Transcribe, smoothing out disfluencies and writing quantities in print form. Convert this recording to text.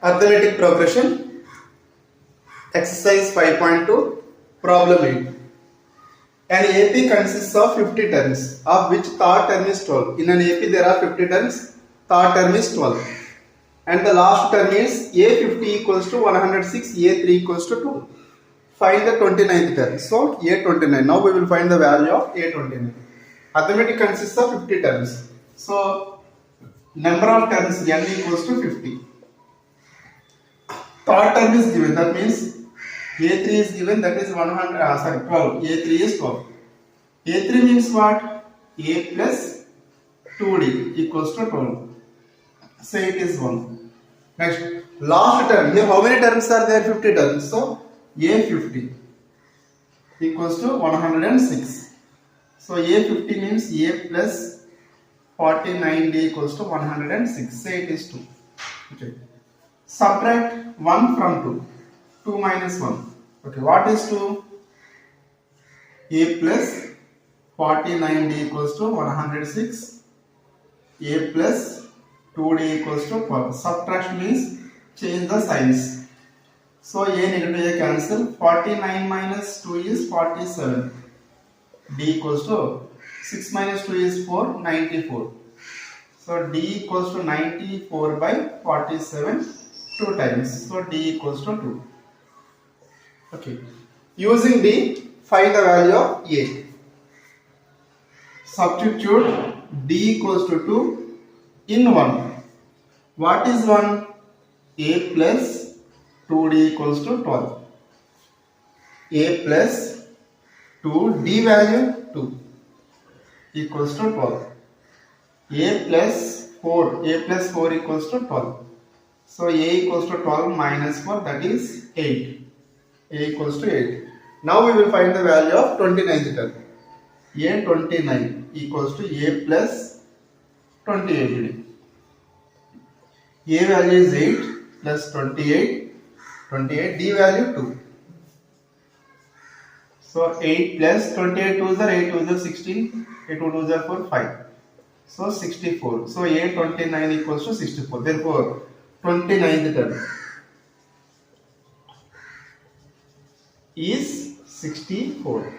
Arithmetic progression, exercise 5.2, problem 8. An AP consists of 50 terms, of which third term is 12. In an AP there are 50 terms, third term is 12. And the last term is A50 equals to 106, A3 equals to 2. Find the 29th term. So A29. Now we will find the value of A29. Arithmetic consists of 50 terms. So number of terms n equals to 50. Third term is given, that means A3 is given, that is 12. A3 is 12. A3 means what? A plus 2D equals to 12. So it is 1. Next, last term. Here how many terms are there? 50 terms. So A50 equals to 106. So A50 means A plus 49D equals to 106. Say it is 2. Okay. Subtract 1 from 2. 2 minus 1. Okay, what is 2? A plus 49D equals to 106. A plus 2D equals to 12. Subtraction means change the signs. So A negative A cancel. 49 minus 2 is 47. D equals to 6 minus 2 is 4, 94. So D equals to 94 by 47 2 times. So D equals to 2. Okay. Using D, find the value of A. Substitute D equals to 2 in 1. What is 1? A plus 2D equals to 12. A plus 2, D value 2 equals to 12. A plus 4 equals to 12. So A equals to 12 minus 4, that is 8. A equals to 8. Now we will find the value of 29th term. A29 equals to A plus 28. A value is 8 plus 28. D value 2. So 8 plus 28 2s are 8 2s are 16. 8 2s are 4, 5. So 64. So A29 equals to 64. Therefore 29th term is 64.